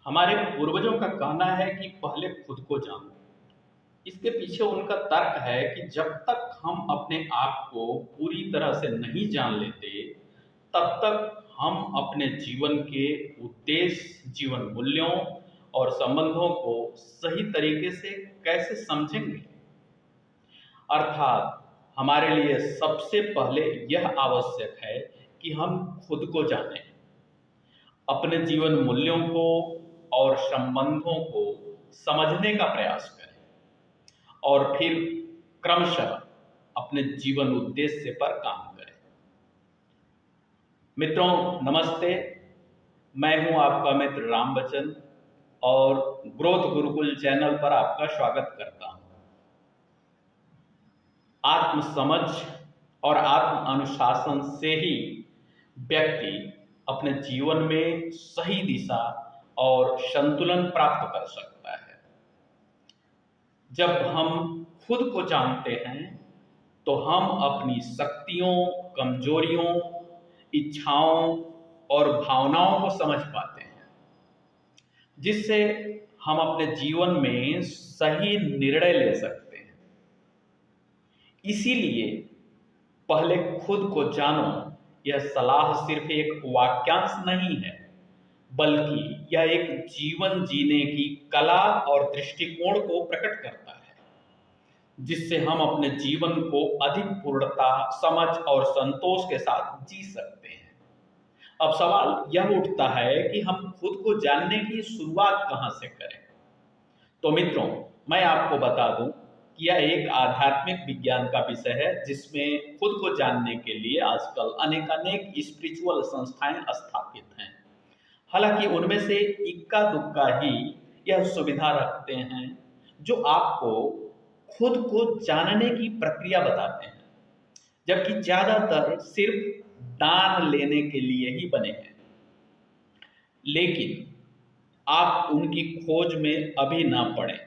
हमारे पूर्वजों का कहना है कि पहले खुद को जानो। इसके पीछे उनका तर्क है कि जब तक हम अपने आप को पूरी तरह से नहीं जान लेते, तब तक हम अपने जीवन के उद्देश्य, जीवन मूल्यों और संबंधों को सही तरीके से कैसे समझेंगे। अर्थात हमारे लिए सबसे पहले यह आवश्यक है कि हम खुद को जानें, अपने जीवन मूल्यों को और संबंधों को समझने का प्रयास करें और फिर क्रमशः अपने जीवन उद्देश्य पर काम करें। मित्रों नमस्ते, मैं हूं आपका मित्र राम बच्चन और ग्रोथ गुरुकुल चैनल पर आपका स्वागत करता हूं। आत्म समझ और आत्म अनुशासन से ही व्यक्ति अपने जीवन में सही दिशा और संतुलन प्राप्त कर सकता है। जब हम खुद को जानते हैं तो हम अपनी शक्तियों, कमजोरियों, इच्छाओं और भावनाओं को समझ पाते हैं, जिससे हम अपने जीवन में सही निर्णय ले सकते हैं। इसीलिए पहले खुद को जानो यह सलाह सिर्फ एक वाक्यांश नहीं है, बल्कि यह एक जीवन जीने की कला और दृष्टिकोण को प्रकट करता है, जिससे हम अपने जीवन को अधिक पूर्णता, समझ और संतोष के साथ जी सकते हैं। अब सवाल यह उठता है कि हम खुद को जानने की शुरुआत कहां से करें। तो मित्रों, मैं आपको बता दूं कि यह एक आध्यात्मिक विज्ञान का विषय है, जिसमें खुद को जानने के लिए आजकल अनेकानेक स्पिरिचुअल संस्थाएं स्थापित हैं। हालांकि उनमें से इक्का दुक्का ही यह सुविधा रखते हैं जो आपको खुद को जानने की प्रक्रिया बताते हैं, जबकि ज्यादातर सिर्फ दान लेने के लिए ही बने हैं। लेकिन आप उनकी खोज में अभी ना पड़ें,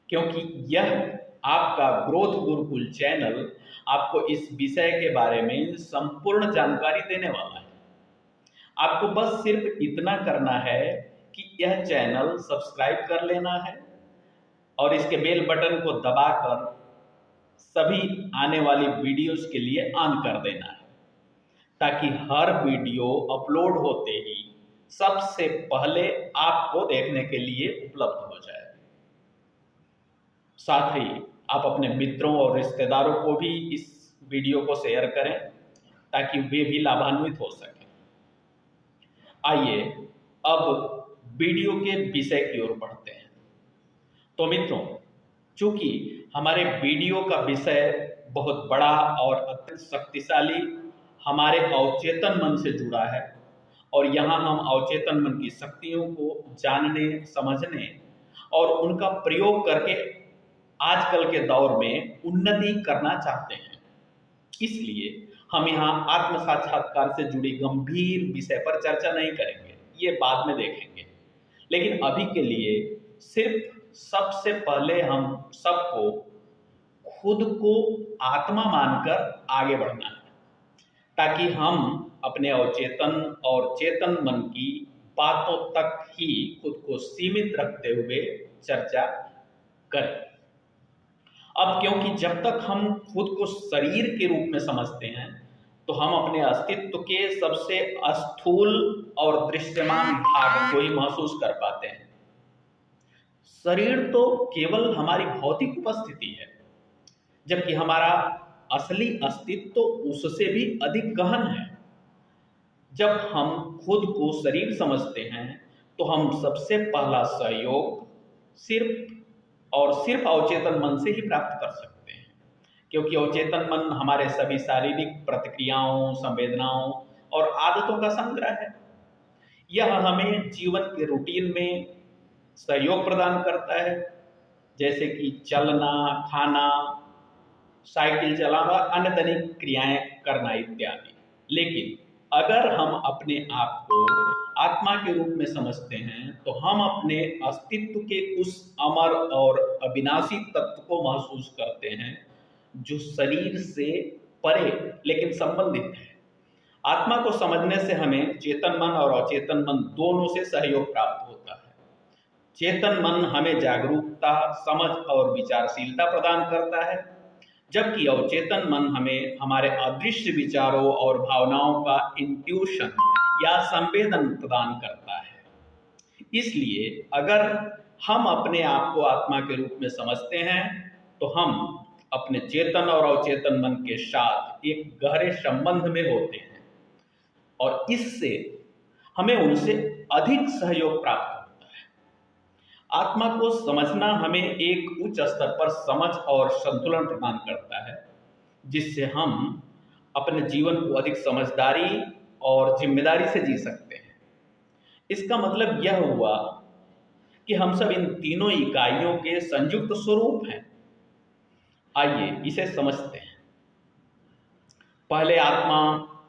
क्योंकि यह आपका ग्रोथ गुरुकुल चैनल आपको इस विषय के बारे में संपूर्ण जानकारी देने वाला है। आपको बस सिर्फ इतना करना है कि यह चैनल सब्सक्राइब कर लेना है और इसके बेल बटन को दबाकर सभी आने वाली वीडियोस के लिए ऑन कर देना है, ताकि हर वीडियो अपलोड होते ही सबसे पहले आपको देखने के लिए उपलब्ध हो जाए। साथ ही आप अपने मित्रों और रिश्तेदारों को भी इस वीडियो को शेयर करें, ताकि वे भी लाभान्वित हो सकें। आइए अब वीडियो के विषय की ओर बढ़ते हैं। तो मित्रों, चूंकि हमारे वीडियो का विषय बहुत बड़ा और अत्यंत शक्तिशाली हमारे अवचेतन मन से जुड़ा है, और यहाँ हम अवचेतन मन की शक्तियों को जानने, समझने और उनका प्रयोग करके आजकल के दौर में उन्नति करना चाहते हैं। इसलिए हम यहाँ आत्म साक्षात्कार से जुड़ी गंभीर विषय पर चर्चा नहीं करेंगे, ये बाद में देखेंगे। लेकिन अभी के लिए सिर्फ सबसे पहले हम सबको खुद को आत्मा मानकर आगे बढ़ना है, ताकि हम अपने अवचेतन और चेतन मन की बातों तक ही खुद को सीमित रखते हुए चर्चा करें। अब क्योंकि जब तक हम खुद को शरीर के रूप में समझते हैं, तो हम अपने अस्तित्व के सबसे स्थूल और दृश्यमान भाग को ही महसूस कर पाते हैं। शरीर तो केवल हमारी भौतिक उपस्थिति है, जबकि हमारा असली अस्तित्व तो उससे भी अधिक गहन है। जब हम खुद को शरीर समझते हैं, तो हम सबसे पहला सहयोग सिर्फ और सिर्फ अवचेतन मन से ही प्राप्त कर सकते हैं, क्योंकि अवचेतन मन हमारे सभी शारीरिक प्रतिक्रियाओं, संवेदनाओं और आदतों का संग्रह है। यह हमें जीवन के रूटीन में सहयोग प्रदान करता है, जैसे कि चलना, खाना, साइकिल चलाना, अन्य दैनिक क्रियाएं करना इत्यादि। लेकिन अगर हम अपने आप को आत्मा के रूप में समझते हैं, तो हम अपने अस्तित्व के उस अमर और अविनाशी तत्व को महसूस करते हैं, जो शरीर से परे लेकिन संबंधित है। आत्मा को समझने से हमें चेतन मन और अचेतन मन दोनों से सहयोग प्राप्त होता है। चेतन मन हमें जागरूकता, समझ और विचारशीलता प्रदान करता है, जबकि अवचेतन मन हमें हमारे अदृश्य विचारों और भावनाओं का इंट्यूशन या संवेदन प्रदान करता है। इसलिए अगर हम अपने आप को आत्मा के रूप में समझते हैं तो हम अपने चेतन और अवचेतन मन के साथ एक गहरे संबंध में होते हैं और इससे हमें उनसे अधिक सहयोग प्राप्त होता है। आत्मा को समझना हमें एक उच्च स्तर पर समझ और संतुलन प्रदान करता है, जिससे हम अपने जीवन को अधिक समझदारी और जिम्मेदारी से जी सकते हैं। इसका मतलब यह हुआ कि हम सब इन तीनों इकाइयों के संयुक्त स्वरूप हैं। आइए इसे समझते हैं। पहले आत्मा,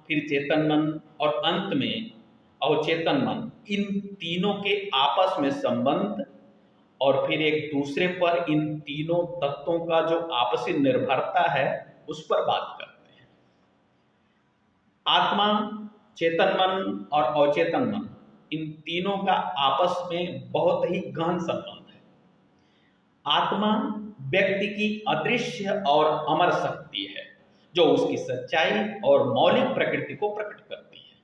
फिर चेतन मन और अंत में अवचेतन मन, इन तीनों के आपस में संबंध और फिर एक दूसरे पर इन तीनों तत्वों का जो आपसी निर्भरता है उस पर बात करते हैं। आत्मा, चेतन मन और अवचेतन मन, इन तीनों का आपस में बहुत ही गहन संबंध है। आत्मा व्यक्ति की अदृश्य और अमर शक्ति है जो उसकी सच्चाई और मौलिक प्रकृति को प्रकट करती है।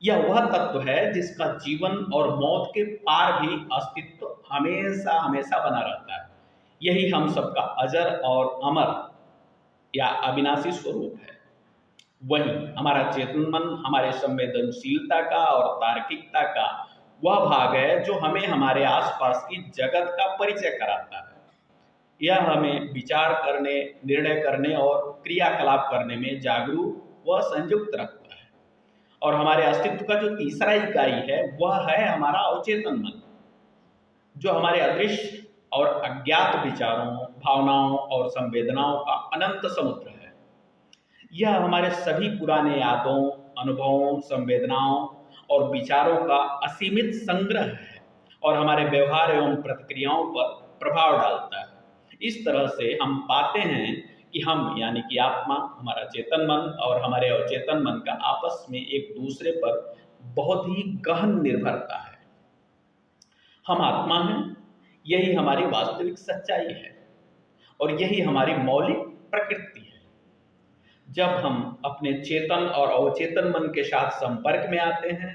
यह वह तत्व है जिसका जीवन और मौत के पार भी अस्तित्व हमेशा हमेशा बना रहता है। यही हम सबका अजर और अमर या अविनाशी स्वरूप है। वही हमारा चेतन मन हमारे संवेदनशीलता का और तार्किकता का वह भाग है जो हमें हमारे आसपास की जगत का परिचय कराता है। यह हमें विचार करने, निर्णय करने और क्रियाकलाप करने में जागरूक व संयुक्त रखता है। और हमारे अस्तित्व का जो तीसरा इकाई है वह है हमारा अवचेतन मन, जो हमारे अदृश्य और अज्ञात विचारों, भावनाओं और संवेदनाओं का अनंत समुद्र है। यह हमारे सभी पुराने यादों, अनुभवों, संवेदनाओं और विचारों का असीमित संग्रह है और हमारे व्यवहार एवं प्रतिक्रियाओं पर प्रभाव डालता है। इस तरह से हम पाते हैं कि हम यानी कि आत्मा, हमारा चेतन मन और हमारे अवचेतन मन का आपस में एक दूसरे पर बहुत ही गहन निर्भरता है। हम आत्मा हैं, यही हमारी वास्तविक सच्चाई है और यही हमारी मौलिक प्रकृति है। जब हम अपने चेतन और अवचेतन मन के साथ संपर्क में आते हैं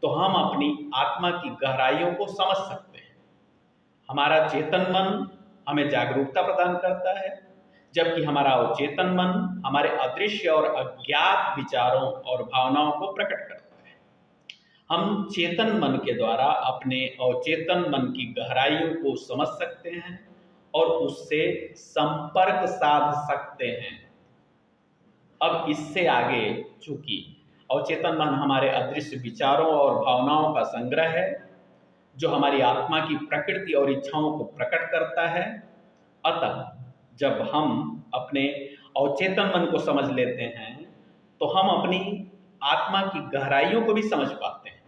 तो हम अपनी आत्मा की गहराइयों को समझ सकते हैं। हमारा चेतन मन हमें जागरूकता प्रदान करता है, जबकि हमारा अवचेतन मन हमारे अदृश्य और अज्ञात विचारों और भावनाओं को प्रकट करता है। हम चेतन मन के द्वारा अपने अवचेतन मन की गहराइयों को समझ सकते हैं और उससे संपर्क साध सकते हैं। अब इससे आगे, चूंकि अवचेतन मन हमारे अदृश्य विचारों और भावनाओं का संग्रह है जो हमारी आत्मा की प्रकृति और इच्छाओं को प्रकट करता है, अतः जब हम अपने अवचेतन मन को समझ लेते हैं तो हम अपनी आत्मा की गहराइयों को भी समझ पाते हैं।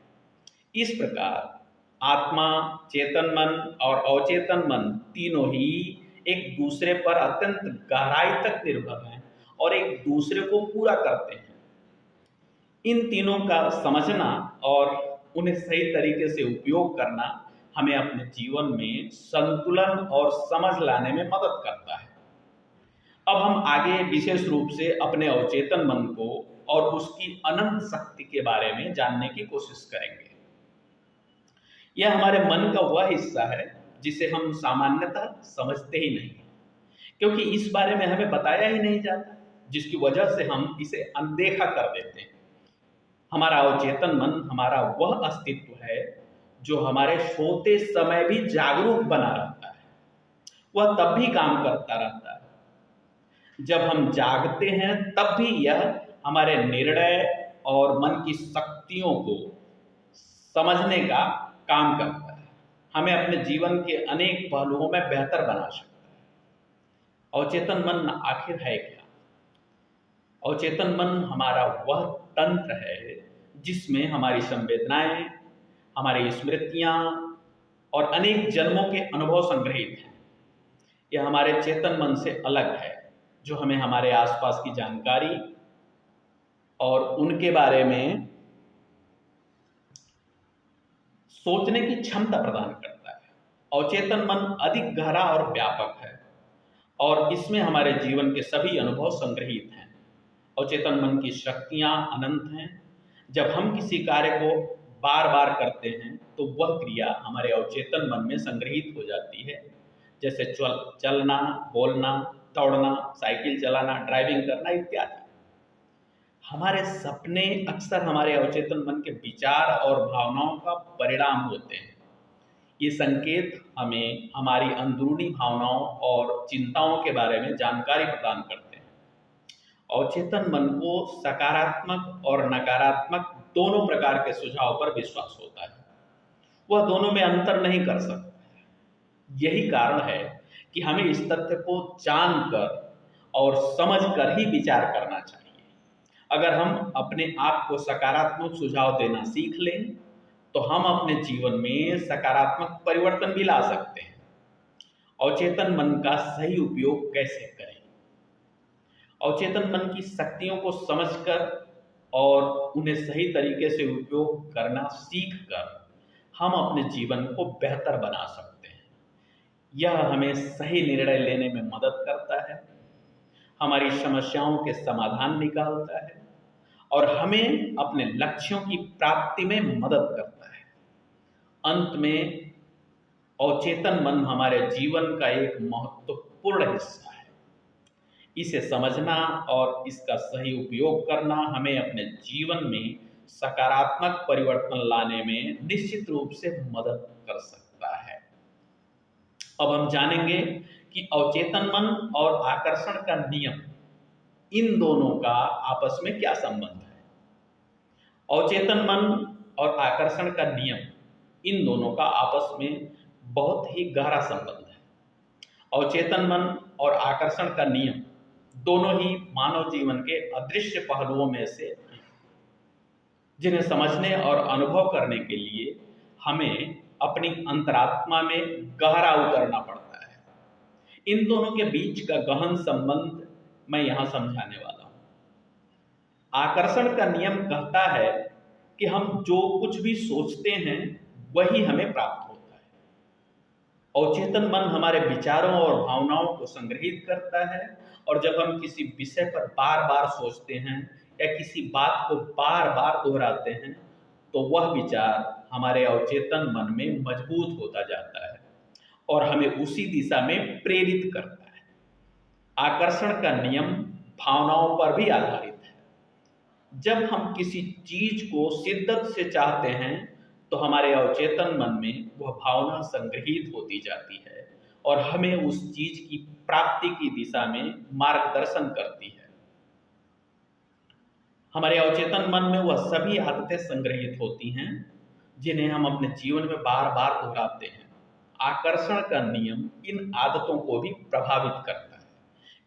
इस प्रकार आत्मा, चेतन मन और अवचेतन मन तीनों ही एक दूसरे पर अत्यंत गहराई तक निर्भर हैं और एक दूसरे को पूरा करते हैं। इन तीनों का समझना और उन्हें सही तरीके से उपयोग करना हमें अपने जीवन में संतुलन और समझ लाने में मदद करता है। अब हम आगे विशेष रूप से अपने अवचेतन मन को और उसकी अनंत शक्ति के बारे में जानने की कोशिश करेंगे। यह हमारे मन का वह हिस्सा है जिसे हम सामान्यतः समझते ही नहीं, क्योंकि इस बारे में हमें बताया ही नहीं जाता, जिसकी वजह से हम इसे अनदेखा कर देते हैं। हमारा अवचेतन मन हमारा वह अस्तित्व है जो हमारे सोते समय भी जागरूक बना रहता है। वह तब भी काम करता रहता है जब हम जागते हैं, तब भी यह हमारे निर्णय और मन की शक्तियों को समझने का काम करता है, हमें अपने जीवन के अनेक पहलुओं में बेहतर बना सकता है। अवचेतन मन आखिर है क्या? अवचेतन मन हमारा वह तंत्र है जिसमें हमारी संवेदनाएं, हमारी स्मृतियां और अनेक जन्मों के अनुभव संग्रहित हैं। यह हमारे चेतन मन से अलग है, जो हमें हमारे आसपास की जानकारी और उनके बारे में सोचने की क्षमता प्रदान करता है। अवचेतन मन अधिक गहरा और व्यापक है और इसमें हमारे जीवन के सभी अनुभव संग्रहित हैं। अवचेतन मन की शक्तियां अनंत हैं। जब हम किसी कार्य को बार बार करते हैं तो वह क्रिया हमारे अवचेतन मन में संग्रहित हो जाती है, जैसे चलना, बोलना, दौड़ना, साइकिल चलाना, ड्राइविंग करना इत्यादि। हमारे सपने अक्सर हमारे अवचेतन मन के विचार और भावनाओं का परिणाम होते हैं। ये संकेत हमें हमारी अंदरूनी भावनाओं और चिंताओं के बारे में जानकारी प्रदान करते हैं। अवचेतन मन को सकारात्मक और नकारात्मक दोनों प्रकार के सुझाव पर विश्वास होता है। वह दोनों में अंतर नहीं कर सकता। यही कारण है कि हमें इस तथ्य को जानकर और समझकर ही विचार करना चाहिए। अगर हम अपने आप को सकारात्मक सुझाव देना सीख लें तो हम अपने जीवन में सकारात्मक परिवर्तन भी ला सकते हैं। अवचेतन मन का सही उपयोग कैसे करें? अवचेतन मन की शक्तियों को समझकर और उन्हें सही तरीके से उपयोग करना सीखकर हम अपने जीवन को बेहतर बना सकते हैं। यह हमें सही निर्णय लेने में मदद करता है, हमारी समस्याओं के समाधान निकालता है और हमें अपने लक्ष्यों की प्राप्ति में मदद करता है। अंत में अवचेतन मन हमारे जीवन का एक महत्वपूर्ण हिस्सा है। इसे समझना और इसका सही उपयोग करना हमें अपने जीवन में सकारात्मक परिवर्तन लाने में निश्चित रूप से मदद कर सकता है। अब हम जानेंगे कि अवचेतन मन और आकर्षण का नियम, इन दोनों का आपस में क्या संबंध है। अवचेतन मन और आकर्षण का नियम, इन दोनों का आपस में बहुत ही गहरा संबंध है। अवचेतन मन और आकर्षण का नियम दोनों ही मानव जीवन के अदृश्य पहलुओं में से हैं, जिन्हें समझने और अनुभव करने के लिए हमें अपनी अंतरात्मा में गहरा उतरना पड़ता है। इन दोनों के बीच का गहन संबंध मैं यहां समझाने वाला हूं। आकर्षण का नियम कहता है कि हम जो कुछ भी सोचते हैं वही हमें प्राप्त होता है। अवचेतन मन हमारे विचारों और भावनाओं को संग्रहित करता है और जब हम किसी विषय पर बार बार सोचते हैं या किसी बात को बार बार दोहराते हैं तो वह विचार हमारे अवचेतन मन में मजबूत होता जाता है और हमें उसी दिशा में प्रेरित करता है। आकर्षण का नियम भावनाओं पर भी आधारित है। जब हम किसी चीज को शिद्दत से चाहते हैं तो हमारे अवचेतन मन में वह भावना संग्रहित होती जाती है और हमें उस चीज की प्राप्ति की दिशा में मार्गदर्शन करती है। हमारे अवचेतन मन में वह सभी आदतें संग्रहित होती हैं जिन्हें हम अपने जीवन में बार बार दोहराते हैं। आकर्षण का नियम इन आदतों को भी प्रभावित करता है,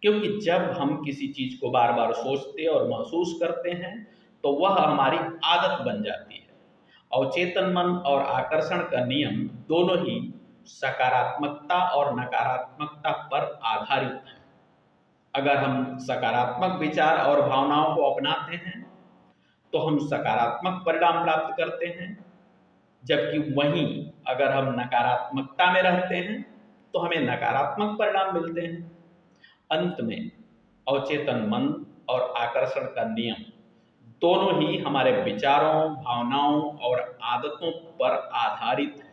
क्योंकि जब हम किसी चीज को बार बार सोचते और महसूस करते हैं तो वह हमारी आदत बन जाती है। अवचेतन मन और आकर्षण का नियम दोनों ही सकारात्मकता और नकारात्मकता पर आधारित है। अगर हम सकारात्मक विचार और भावनाओं को अपनाते हैं तो हम सकारात्मक परिणाम प्राप्त करते हैं, जबकि वहीं अगर हम नकारात्मकता में रहते हैं तो हमें नकारात्मक परिणाम मिलते हैं। अंत में अवचेतन मन और आकर्षण का नियम दोनों ही हमारे विचारों, भावनाओं और आदतों पर आधारित है।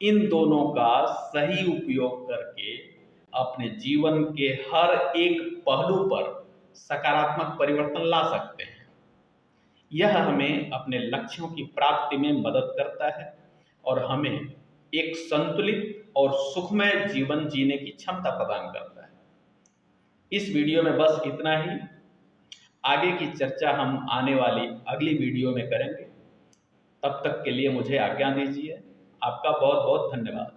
इन दोनों का सही उपयोग करके अपने जीवन के हर एक पहलू पर सकारात्मक परिवर्तन ला सकते हैं। यह हमें अपने लक्ष्यों की प्राप्ति में मदद करता है और हमें एक संतुलित और सुखमय जीवन जीने की क्षमता प्रदान करता है। इस वीडियो में बस इतना ही। आगे की चर्चा हम आने वाली अगली वीडियो में करेंगे। तब तक के लिए मुझे आज्ञा दीजिए। आपका बहुत बहुत धन्यवाद।